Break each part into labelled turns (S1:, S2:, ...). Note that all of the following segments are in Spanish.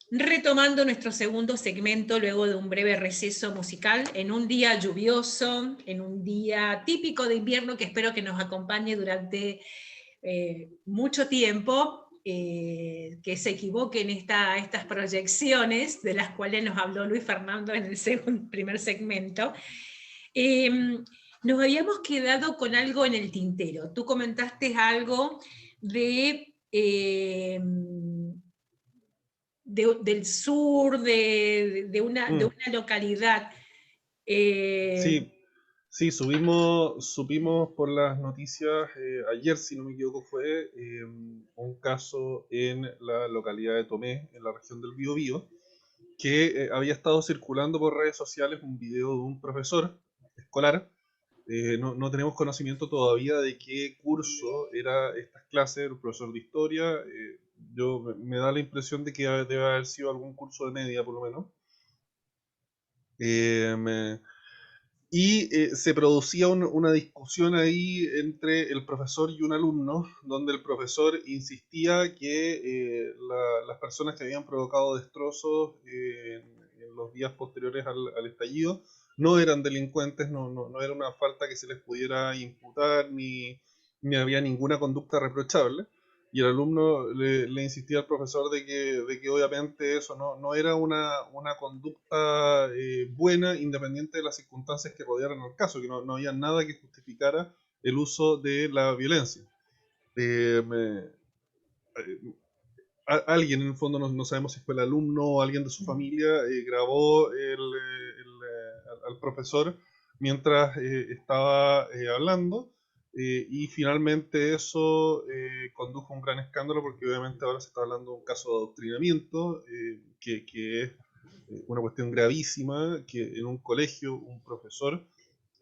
S1: Retomando nuestro segundo segmento luego de un breve receso musical, en un día lluvioso, en un día típico de invierno que espero que nos acompañe durante mucho tiempo, que se equivoquen estas proyecciones de las cuales nos habló Luis Fernando en el primer segmento. Nos habíamos quedado con algo en el tintero. Tú comentaste algo del sur, de una localidad.
S2: Sí, sí, supimos por las noticias, ayer si no me equivoco fue, un caso en la localidad de Tomé, en la región del Biobío, que había estado circulando por redes sociales un video de un profesor escolar. No tenemos conocimiento todavía de qué curso era estas clases, el profesor de historia. Me da la impresión de que debe haber sido algún curso de media, por lo menos. Se producía una discusión ahí entre el profesor y un alumno, donde el profesor insistía que las personas que habían provocado destrozos en los días posteriores al estallido no eran delincuentes, no era una falta que se les pudiera imputar, ni había ninguna conducta reprochable. Y el alumno le insistía al profesor de que obviamente eso no era una conducta buena, independiente de las circunstancias que rodearan el caso, que no había nada que justificara el uso de la violencia. Alguien, en el fondo, no sabemos si fue el alumno o alguien de su familia, grabó al profesor mientras estaba hablando. Y finalmente eso condujo a un gran escándalo, porque obviamente ahora se está hablando de un caso de adoctrinamiento, que es una cuestión gravísima, que en un colegio un profesor,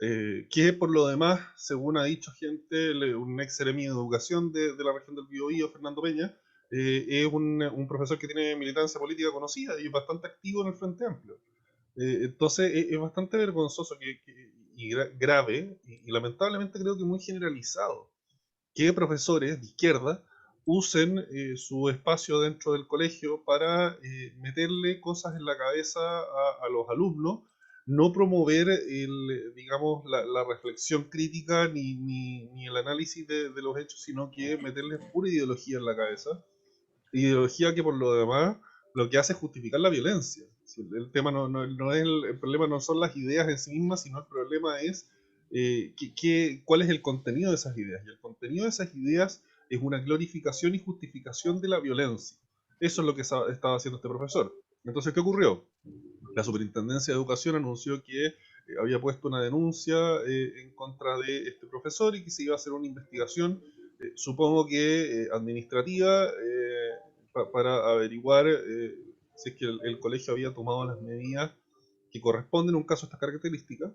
S2: que por lo demás, según ha dicho gente, un ex seremi de educación de la región del Biobío, Fernando Peña, es un profesor que tiene militancia política conocida y es bastante activo en el Frente Amplio. Entonces es bastante vergonzoso y grave, y lamentablemente creo que muy generalizado, que profesores de izquierda usen su espacio dentro del colegio para meterle cosas en la cabeza a los alumnos, no promover digamos, la reflexión crítica ni el análisis de los hechos, sino que meterles pura ideología en la cabeza. Ideología que por lo demás lo que hace es justificar la violencia. Si el tema no es el problema no son las ideas en sí mismas, sino el problema es cuál es el contenido de esas ideas. Y el contenido de esas ideas es una glorificación y justificación de la violencia. Eso es lo que estaba haciendo este profesor. Entonces, ¿qué ocurrió? La Superintendencia de Educación anunció que había puesto una denuncia en contra de este profesor y que se iba a hacer una investigación, supongo que administrativa, para averiguar si es que el colegio había tomado las medidas que corresponden a un caso de estas características.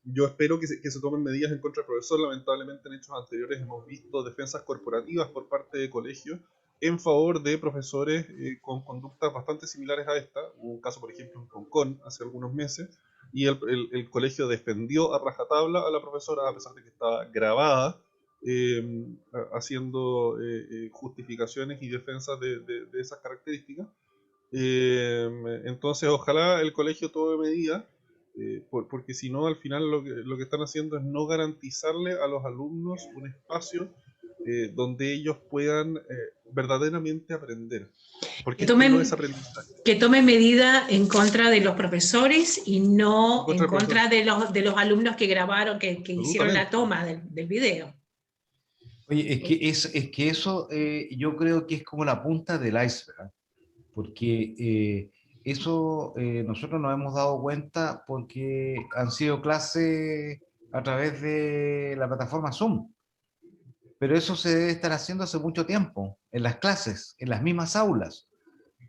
S2: Yo espero que se tomen medidas en contra del profesor. Lamentablemente en hechos anteriores hemos visto defensas corporativas por parte de colegios en favor de profesores con conductas bastante similares a esta. Hubo un caso, por ejemplo, en Concón hace algunos meses, y el colegio defendió a rajatabla a la profesora, a pesar de que estaba grabada haciendo justificaciones y defensas de esas características. Entonces, ojalá el colegio tome medidas, porque si no, al final lo que están haciendo es no garantizarle a los alumnos un espacio donde ellos puedan verdaderamente aprender. Porque esto no es aprendizaje.
S1: Que tomen medida en contra de los profesores y no en contra de los alumnos que grabaron, que hicieron la toma del video.
S3: Oye, es que eso yo creo que es como la punta del iceberg, porque eso nosotros nos hemos dado cuenta porque han sido clases a través de la plataforma Zoom, pero eso se debe estar haciendo hace mucho tiempo, en las clases, en las mismas aulas,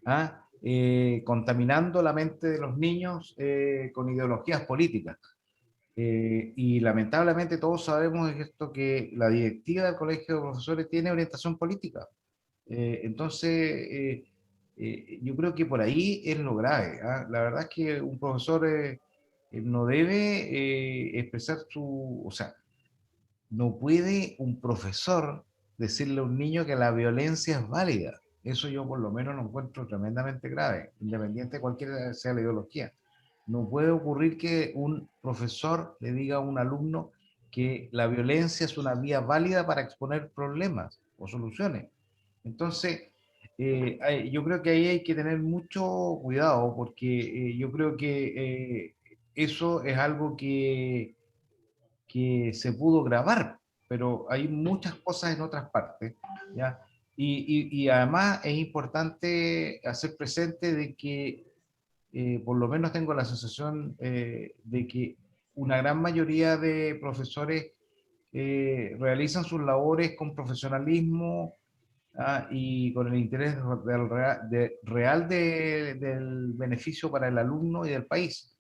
S3: ¿ah? Contaminando la mente de los niños con ideologías políticas. Y lamentablemente todos sabemos esto, que la directiva del Colegio de Profesores tiene orientación política. Entonces, yo creo que por ahí es lo grave, ¿ah? La verdad es que un profesor no debe expresar su... O sea, no puede un profesor decirle a un niño que la violencia es válida. Eso yo por lo menos lo encuentro tremendamente grave, independiente de cualquiera sea la ideología. No puede ocurrir que un profesor le diga a un alumno que la violencia es una vía válida para exponer problemas o soluciones. Entonces, yo creo que ahí hay que tener mucho cuidado porque yo creo que eso es algo que se pudo grabar, pero hay muchas cosas en otras partes, ¿ya? Y además es importante hacer presente de que por lo menos tengo la sensación de que una gran mayoría de profesores realizan sus labores con profesionalismo, y con el interés real del beneficio para el alumno y del país.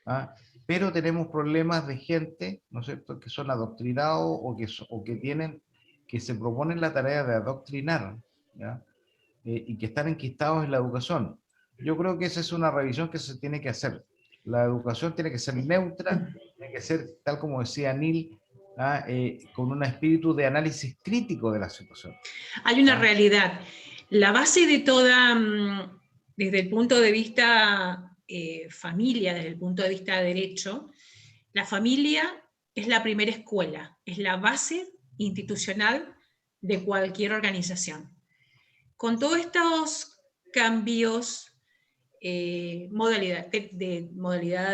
S3: ¿Ah? Pero tenemos problemas de gente, ¿no es cierto?, que son adoctrinados o que tienen, que se proponen la tarea de adoctrinar, ¿ya? Y que están enquistados en la educación. Yo creo que esa es una revisión que se tiene que hacer. La educación tiene que ser neutra, tiene que ser, tal como decía Neil, con un espíritu de análisis crítico de la situación.
S1: Hay una realidad. La base de toda, desde el punto de vista familia, desde el punto de vista de derecho, la familia es la primera escuela, es la base institucional de cualquier organización. Con todos estos cambios, modalidad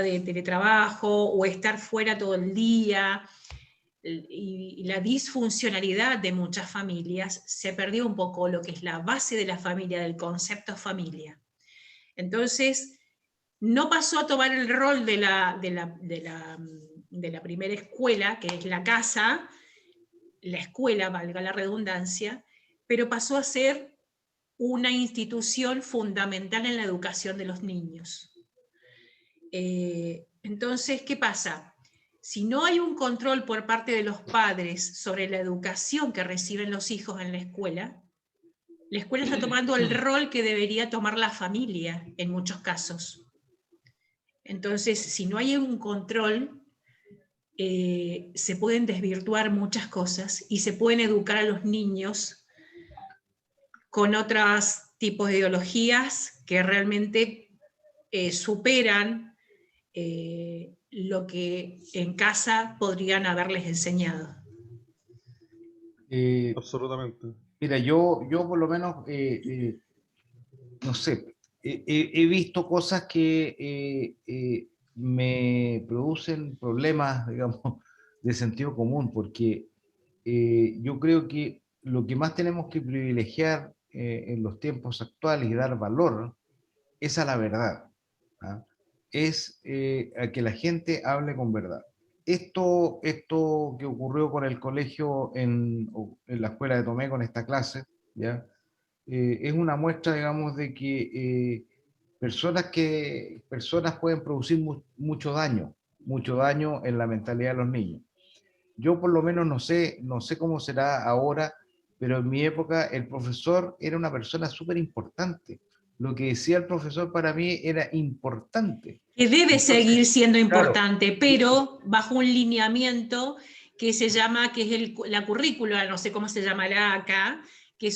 S1: de teletrabajo o estar fuera todo el día, y la disfuncionalidad de muchas familias, se perdió un poco lo que es la base de la familia, del concepto familia. Entonces, no pasó a tomar el rol de la primera escuela, que es la casa, la escuela, valga la redundancia, pero pasó a ser una institución fundamental en la educación de los niños. Entonces, ¿qué pasa? Si no hay un control por parte de los padres sobre la educación que reciben los hijos en la escuela está tomando el rol que debería tomar la familia en muchos casos. Entonces, si no hay un control, se pueden desvirtuar muchas cosas y se pueden educar a los niños con otros tipos de ideologías que realmente superan lo que en casa podrían haberles enseñado.
S2: Absolutamente.
S3: Mira, yo por lo menos, no sé, he visto cosas que me producen problemas, digamos, de sentido común, porque yo creo que lo que más tenemos que privilegiar en los tiempos actuales y dar valor es a la verdad, ¿ah? Es a que la gente hable con verdad. Esto que ocurrió con el colegio en la escuela de Tomé con esta clase, ¿ya? Es una muestra, digamos, de que personas pueden producir mucho daño en la mentalidad de los niños. Yo por lo menos no sé cómo será ahora, pero en mi época el profesor era una persona súper importante. Lo que decía el profesor para mí era importante.
S1: Que debe
S3: Entonces,
S1: seguir siendo
S3: claro,
S1: importante, pero bajo un lineamiento que se llama, que es la currícula, no sé cómo se llamará acá, que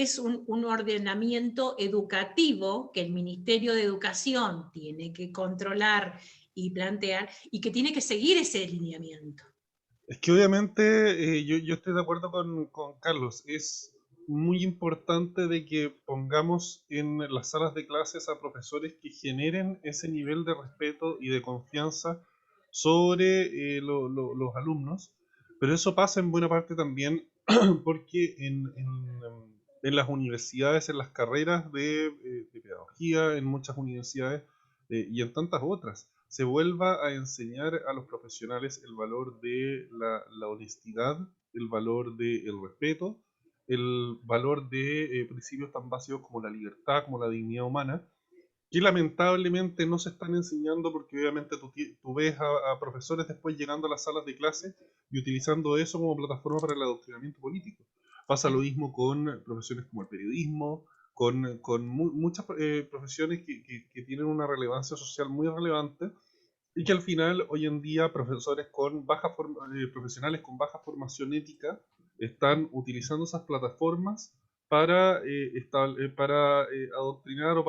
S1: es un ordenamiento educativo que el Ministerio de Educación tiene que controlar y plantear, y que tiene que seguir ese lineamiento.
S2: Es que obviamente yo estoy de acuerdo con Carlos. Es muy importante de que pongamos en las salas de clases a profesores que generen ese nivel de respeto y de confianza sobre los alumnos. Pero eso pasa en buena parte también porque en las universidades, en las carreras de pedagogía, en muchas universidades y en tantas otras, se vuelva a enseñar a los profesionales el valor de la honestidad, el valor del respeto, el valor de principios tan básicos como la libertad, como la dignidad humana, que lamentablemente no se están enseñando porque obviamente tú ves a profesores después llegando a las salas de clase y utilizando eso como plataforma para el adoctrinamiento político. Pasa lo mismo con profesiones como el periodismo, con muchas profesiones que tienen una relevancia social muy relevante y que al final hoy en día profesores profesionales con baja formación ética están utilizando esas plataformas para adoctrinar o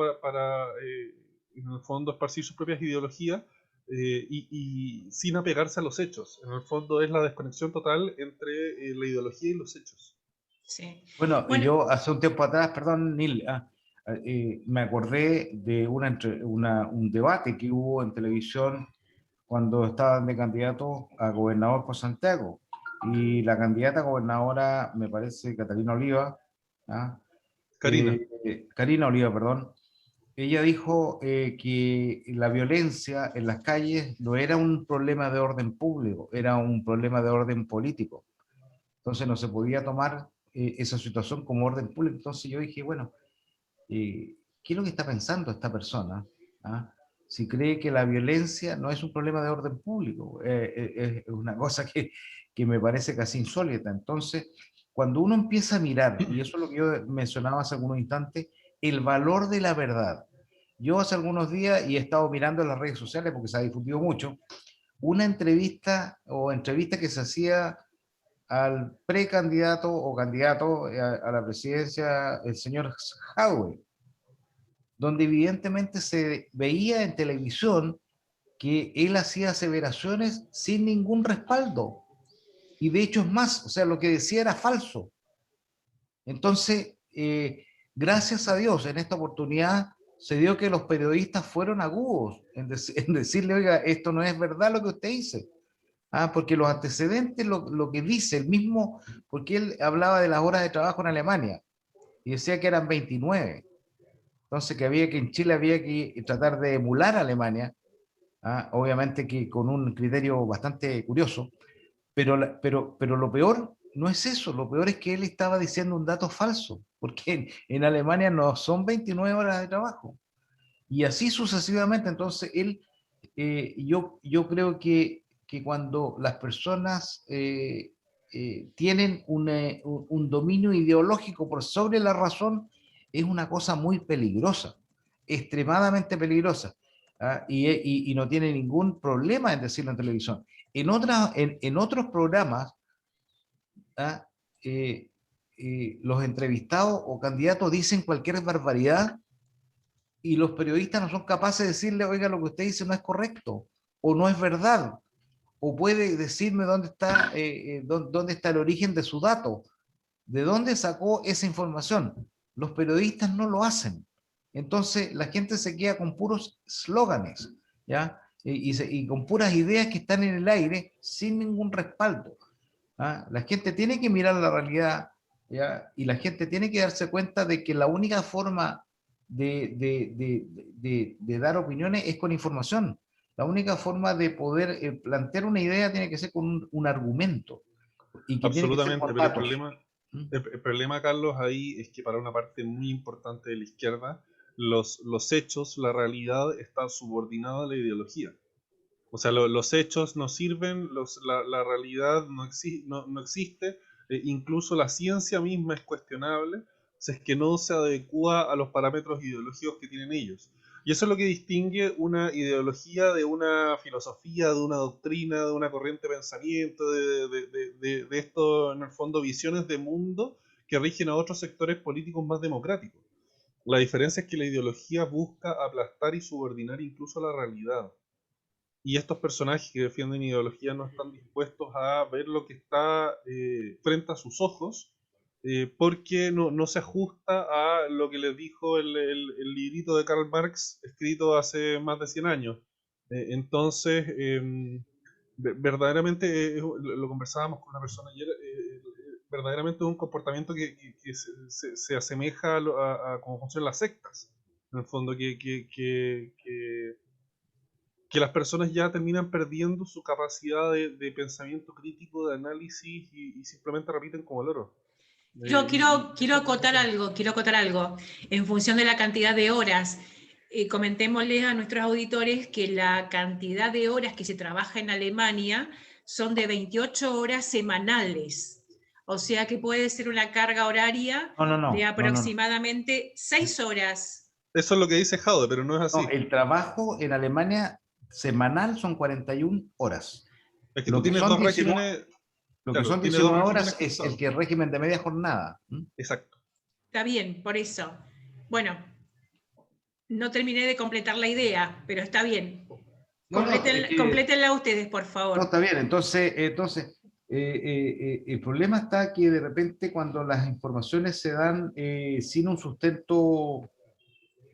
S2: en el fondo, esparcir sus propias ideologías y sin apegarse a los hechos. En el fondo es la desconexión total entre la ideología y los hechos.
S1: Sí.
S3: Bueno,
S1: Bueno,
S3: yo hace un tiempo atrás, perdón, Neil, me acordé de un debate que hubo en televisión cuando estaban de candidato a gobernador por Santiago. Y la candidata a gobernadora, me parece, Catalina Oliva, ¿ah?
S2: Karina.
S3: Karina Oliva, perdón, ella dijo que la violencia en las calles no era un problema de orden público, era un problema de orden político. Entonces no se podía tomar esa situación como orden público. Entonces yo dije, bueno, ¿qué es lo que está pensando esta persona? ¿Ah? Si cree que la violencia no es un problema de orden público, es una cosa que me parece casi insólita. Entonces, cuando uno empieza a mirar, y eso es lo que yo mencionaba hace algunos instantes, el valor de la verdad. Yo hace algunos días, y he estado mirando en las redes sociales porque se ha difundido mucho, una entrevista que se hacía al precandidato o candidato a la presidencia, el señor Jadwe, donde evidentemente se veía en televisión que él hacía aseveraciones sin ningún respaldo. Y de hecho es más, o sea, lo que decía era falso. Entonces, gracias a Dios, en esta oportunidad se dio que los periodistas fueron agudos en decirle, oiga, esto no es verdad lo que usted dice. Porque los antecedentes, lo que dice el mismo, porque él hablaba de las horas de trabajo en Alemania y decía que eran 29. Entonces, que en Chile había que tratar de emular a Alemania, obviamente que con un criterio bastante curioso, pero lo peor no es eso, lo peor es que él estaba diciendo un dato falso, porque en Alemania no son 29 horas de trabajo. Y así sucesivamente. Entonces, yo creo que cuando las personas tienen un dominio ideológico por sobre la razón, es una cosa muy peligrosa, extremadamente peligrosa, y no tiene ningún problema en decirlo en televisión. En otros programas, ¿ah? Los entrevistados o candidatos dicen cualquier barbaridad y los periodistas no son capaces de decirle, oiga, lo que usted dice no es correcto, o no es verdad, o puede decirme dónde está el origen de su dato, de dónde sacó esa información. Los periodistas no lo hacen. Entonces la gente se queda con puros eslóganes, ¿ya? Y con puras ideas que están en el aire sin ningún respaldo. La gente tiene que mirar la realidad, ¿ya? Y la gente tiene que darse cuenta de que la única forma de dar opiniones es con información. La única forma de poder plantear una idea tiene que ser con un argumento y que tiene que ser
S2: Absolutamente,
S3: con
S2: pero
S3: datos.
S2: el problema, Carlos, ahí es que para una parte muy importante de la izquierda, los hechos, la realidad está subordinada a la ideología. O sea, los hechos no sirven, la realidad no existe, incluso la ciencia misma es cuestionable, si es que no se adecua a los parámetros ideológicos que tienen ellos. Y eso es lo que distingue una ideología de una filosofía, de una doctrina, de una corriente de pensamiento, de esto, en el fondo, visiones de mundo que rigen a otros sectores políticos más democráticos. La diferencia es que la ideología busca aplastar y subordinar incluso la realidad. Y estos personajes que defienden ideología no están dispuestos a ver lo que está frente a sus ojos, porque no se ajusta a lo que les dijo el librito de Karl Marx escrito hace más de 100 años. Entonces, verdaderamente, lo conversábamos con una persona ayer, verdaderamente es un comportamiento que se asemeja a cómo funcionan las sectas. En el fondo, que las personas ya terminan perdiendo su capacidad de pensamiento crítico, de análisis y simplemente repiten como loro.
S1: Yo quiero
S2: Eso es
S1: acotar
S2: importante.
S1: algo, en función de la cantidad de horas. Comentémosles a nuestros auditores que la cantidad de horas que se trabaja en Alemania son de 28 horas semanales. O sea que puede ser una carga horaria de
S3: No.
S1: aproximadamente 6 horas.
S2: Eso es lo que dice Jaude, pero no es
S3: No,
S2: así.
S3: el trabajo en Alemania semanal son 41 horas.
S2: Es que tú
S3: Lo que
S2: tienes
S3: son
S2: dos
S3: 19,
S2: regímenes,
S3: lo que
S2: claro,
S3: son
S2: tienes dos
S3: 19
S2: regímenes
S3: horas es el
S2: cruzados.
S3: que es régimen de media jornada.
S2: Exacto.
S1: está bien, por eso. Bueno, no terminé de completar la idea, pero está bien. Complétenla ustedes, por favor.
S3: No, está bien. Entonces el problema está que de repente cuando las informaciones se dan sin un sustento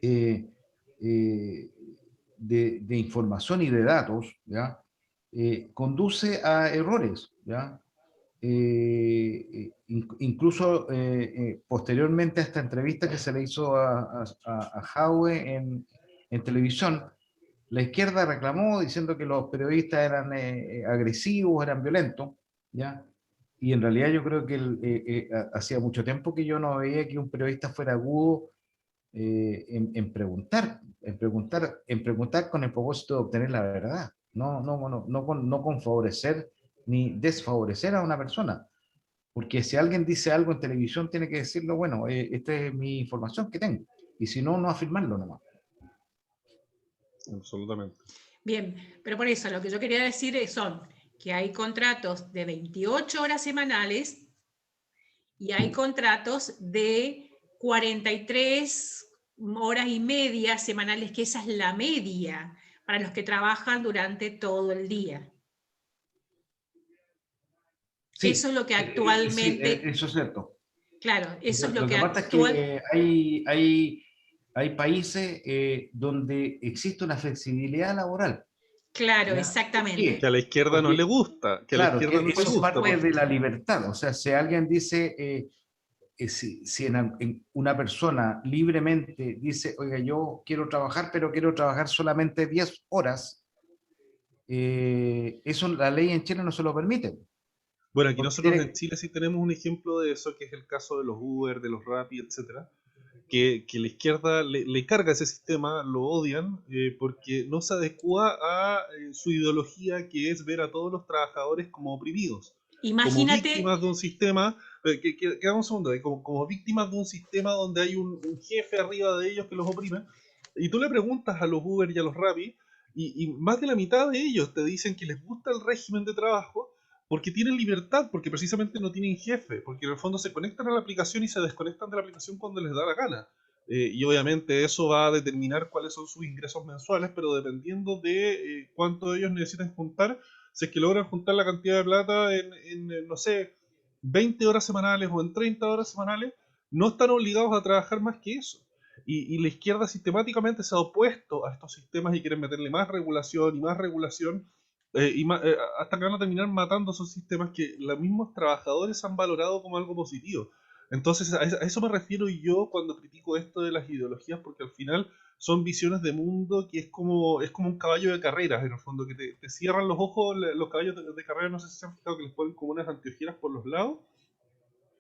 S3: eh, eh, de información y de datos, ¿ya? Conduce a errores, ¿ya? Incluso posteriormente a esta entrevista que se le hizo a Jaue en televisión, la izquierda reclamó diciendo que los periodistas eran agresivos, eran violentos, ¿ya? Y en realidad yo creo que hacía mucho tiempo que yo no veía que un periodista fuera agudo en preguntar con el propósito de obtener la verdad, no con favorecer ni desfavorecer a una persona. Porque si alguien dice algo en televisión, tiene que decirlo, bueno, esta es mi información que tengo. Y si no, no afirmarlo nomás.
S2: Absolutamente.
S1: Bien, pero por eso lo que yo quería decir son que hay contratos de 28 horas semanales y hay contratos de 43 horas y media semanales, que esa es la media para los que trabajan durante todo el día.
S3: Sí,
S1: eso es lo que actualmente...
S3: sí, eso es cierto.
S1: Claro, eso es lo que
S3: pasa es que hay países donde existe una flexibilidad laboral.
S1: Claro,
S3: ¿Ya?
S1: exactamente.
S2: Que a la izquierda no le gusta. Que
S3: claro,
S2: a la izquierda
S3: que
S2: no le
S3: eso es
S2: gusta.
S3: parte de la libertad. O sea, si alguien dice, si en una persona libremente dice, oiga, yo quiero trabajar, pero quiero trabajar solamente 10 horas, eso la ley en Chile no se lo permite.
S2: Bueno, aquí
S3: Porque
S2: nosotros en Chile sí tenemos un ejemplo de eso, que es el caso de los Uber, de los Rappi, etcétera, que la izquierda le carga ese sistema, lo odian, porque no se adecua a su ideología, que es ver a todos los trabajadores como oprimidos, como
S1: Imagínate,
S2: víctimas de un sistema, un segundo, como víctimas de un sistema donde hay un jefe arriba de ellos que los oprime, y tú le preguntas a los Uber y a los Rappi, y más de la mitad de ellos te dicen que les gusta el régimen de trabajo, porque tienen libertad, porque precisamente no tienen jefe, porque en el fondo se conectan a la aplicación y se desconectan de la aplicación cuando les da la gana. Y obviamente eso va a determinar cuáles son sus ingresos mensuales, pero dependiendo de cuánto ellos necesitan juntar, si es que logran juntar la cantidad de plata no sé, 20 horas semanales o en 30 horas semanales, no están obligados a trabajar más que eso. Y la izquierda sistemáticamente se ha opuesto a estos sistemas y quieren meterle más regulación y más regulación, hasta que van a terminar matando esos sistemas que los mismos trabajadores han valorado como algo positivo. Entonces, a eso me refiero yo cuando critico esto de las ideologías, porque al final son visiones de mundo que es como un caballo de carreras, en el fondo, que te cierran los ojos. Los caballos de carrera, no sé si se han fijado que les ponen como unas anteojeras por los lados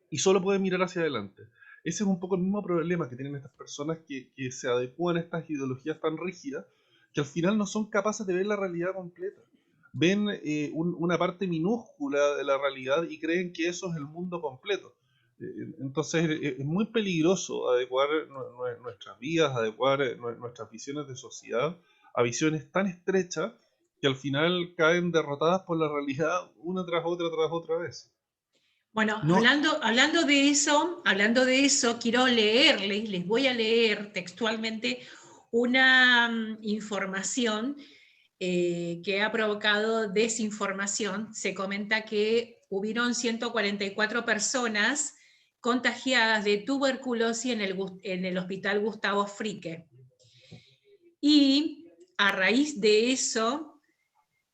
S2: y solo pueden mirar hacia adelante. Ese es un poco el mismo problema que tienen estas personas que se adecúan a estas ideologías tan rígidas, que al final no son capaces de ver la realidad completa. Ven una parte minúscula de la realidad y creen que eso es el mundo completo. Entonces es muy peligroso adecuar nuestras vidas, adecuar nuestras visiones de sociedad a visiones tan estrechas que al final caen derrotadas por la realidad una tras otra vez.
S1: bueno,
S3: No,
S1: hablando de eso, quiero leerles, les voy a leer textualmente una información que ha provocado desinformación. Se comenta que hubieron 144 personas contagiadas de tuberculosis en el hospital Gustavo Fricke. Y a raíz de eso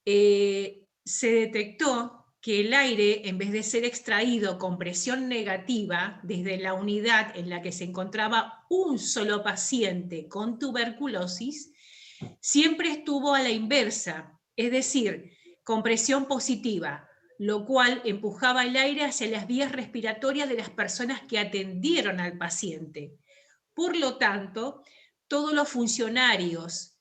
S1: se detectó que el aire, en vez de ser extraído con presión negativa desde la unidad en la que se encontraba un solo paciente con tuberculosis, siempre estuvo a la inversa, es decir, con presión positiva, lo cual empujaba el aire hacia las vías respiratorias de las personas que atendieron al paciente. Por lo tanto, todos los funcionarios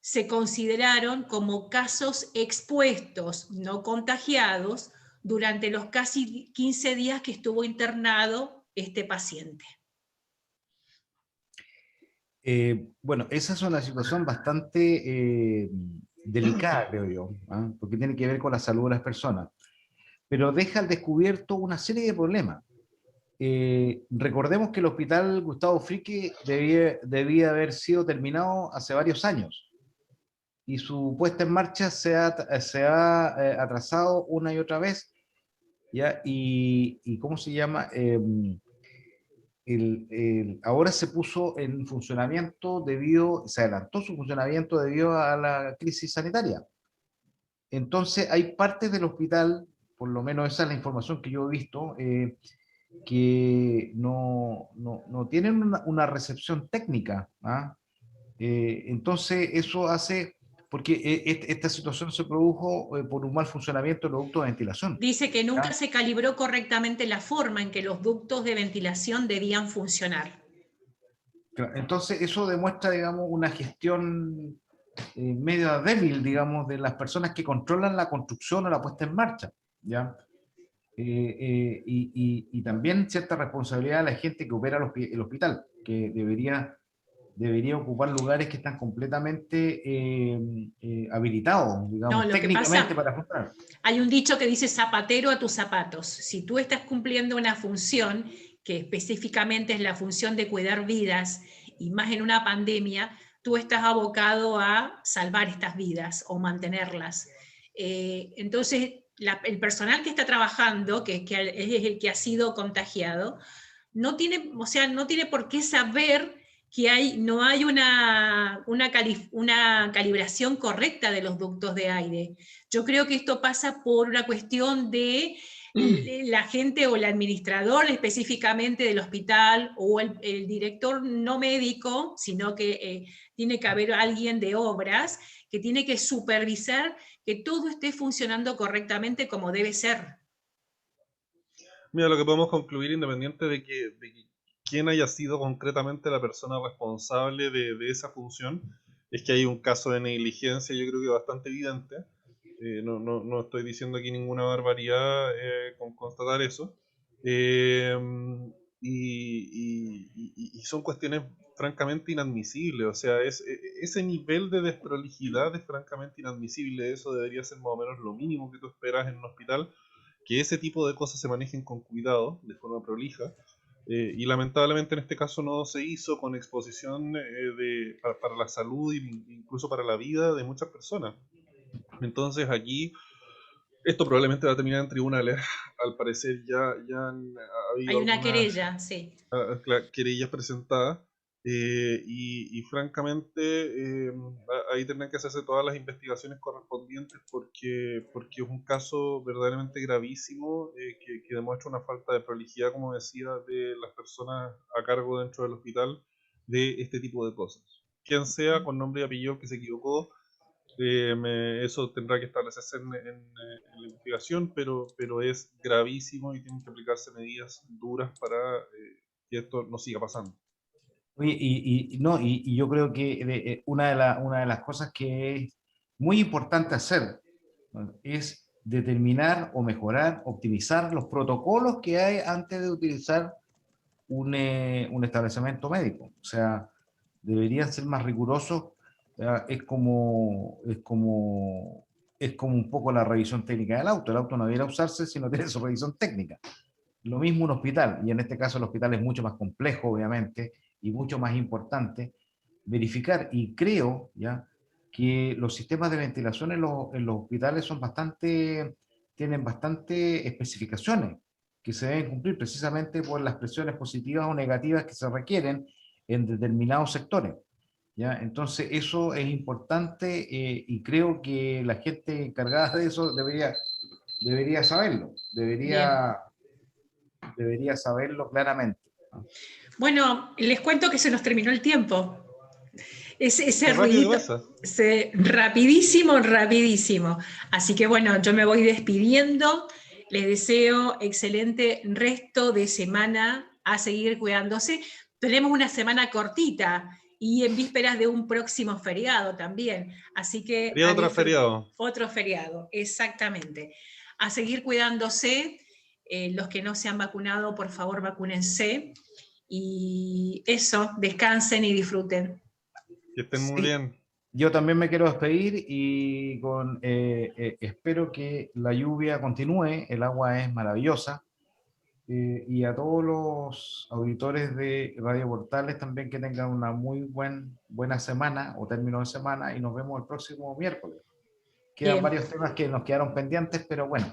S1: se consideraron como casos expuestos, no contagiados, durante los casi 15 días que estuvo internado este paciente.
S3: bueno, esa es una situación bastante delicada, creo yo, ¿ah? Porque tiene que ver con la salud de las personas, pero deja al descubierto una serie de problemas. recordemos que el hospital Gustavo Fricke debía haber sido terminado hace varios años y su puesta en marcha se ha atrasado una y otra vez, ¿ya? Y ¿cómo se llama? Ahora se puso en funcionamiento se adelantó su funcionamiento debido a la crisis sanitaria. Entonces hay partes del hospital, por lo menos esa es la información que yo he visto, que no tienen una recepción técnica. ¿Ah? Entonces eso hace, porque esta situación se produjo por un mal funcionamiento de los ductos de ventilación.
S1: Dice que nunca
S3: ¿Ah?
S1: se calibró correctamente la forma en que los ductos de ventilación debían funcionar.
S3: Entonces eso demuestra, digamos, una gestión medio débil, digamos, de las personas que controlan la construcción o la puesta en marcha, ¿ya? Y también cierta responsabilidad de la gente que opera el hospital, que debería ocupar lugares que están completamente habilitados, digamos,
S1: No, lo que
S3: técnicamente
S1: pasa,
S3: para funcionar.
S1: hay un dicho que dice zapatero a tus zapatos. Si tú estás cumpliendo una función, que específicamente es la función de cuidar vidas, y más en una pandemia, tú estás abocado a salvar estas vidas o mantenerlas. Entonces, el personal que está trabajando, que es el que ha sido contagiado, no tiene, o sea, no tiene por qué saber que no hay una calibración correcta de los ductos de aire. Yo creo que esto pasa por una cuestión de la gente o el administrador específicamente del hospital o el director no médico, sino que tiene que haber alguien de obras que tiene que supervisar que todo esté funcionando correctamente como debe ser.
S2: Mira, lo que podemos concluir, independiente de que quién haya sido concretamente la persona responsable de esa función, es que hay un caso de negligencia, yo creo que bastante evidente. No estoy diciendo aquí ninguna barbaridad con constatar eso. Eh, y son cuestiones francamente inadmisibles. O sea, ese nivel de desprolijidad es francamente inadmisible. Eso debería ser más o menos lo mínimo que tú esperas en un hospital, que ese tipo de cosas se manejen con cuidado, de forma prolija, y lamentablemente en este caso no se hizo con exposición para la salud e incluso para la vida de muchas personas. Entonces aquí esto probablemente va a terminar en tribunales. Al parecer ya han habido
S1: Hay una
S2: algunas
S1: querella, sí.
S2: querellas presentadas, y francamente ahí tendrán que hacerse todas las investigaciones correspondientes, porque es un caso verdaderamente gravísimo, que demuestra una falta de prolijidad, como decía, de las personas a cargo dentro del hospital de este tipo de cosas. Quien sea con nombre y apellido que se equivocó, eso tendrá que establecerse en la investigación, pero es gravísimo y tienen que aplicarse medidas duras para que esto no siga pasando.
S3: Oye, no, y yo creo que una de las cosas que es muy importante hacer, ¿no? Es determinar o mejorar, optimizar los protocolos que hay antes de utilizar un establecimiento médico. O sea, deberían ser más rigurosos. Es como un poco la revisión técnica del auto. El auto no debería usarse si no tiene su revisión técnica. Lo mismo un hospital, y en este caso el hospital es mucho más complejo, obviamente, y mucho más importante verificar. Y creo ya que los sistemas de ventilación en los hospitales tienen bastante especificaciones que se deben cumplir precisamente por las presiones positivas o negativas que se requieren en determinados sectores. ¿Ya? Entonces eso es importante, y creo que la gente encargada de eso debería saberlo,
S1: Bien.
S3: debería saberlo claramente.
S1: Bueno, les cuento que se nos terminó el tiempo. Ese
S2: Qué rápido que
S1: ruidito,
S2: pasa.
S1: rapidísimo, rapidísimo. Así que bueno, yo me voy despidiendo. Les deseo excelente resto de semana, a seguir cuidándose. Tenemos una semana cortita y en vísperas de un próximo feriado también. Así que a
S2: Feriado tras feriado.
S1: otro feriado, exactamente. A seguir cuidándose. Los que no se han vacunado, por favor, vacúnense. Y eso, descansen y disfruten.
S2: Que estén muy
S3: Sí,
S2: bien.
S3: yo también me quiero despedir y espero que la lluvia continúe, el agua es maravillosa y a todos los auditores de Radio Portales también que tengan una muy buena semana o término de semana y nos vemos el próximo miércoles. Quedan
S1: Bien.
S3: varios temas que nos quedaron pendientes, pero bueno,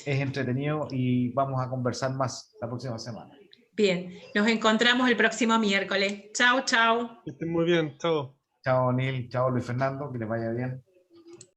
S3: es entretenido y vamos a conversar más la próxima semana.
S1: Bien, nos encontramos el próximo miércoles. Chao, chao.
S2: Que estén muy bien, chao.
S3: Chao, Neil, chao, Luis Fernando, que les vaya bien.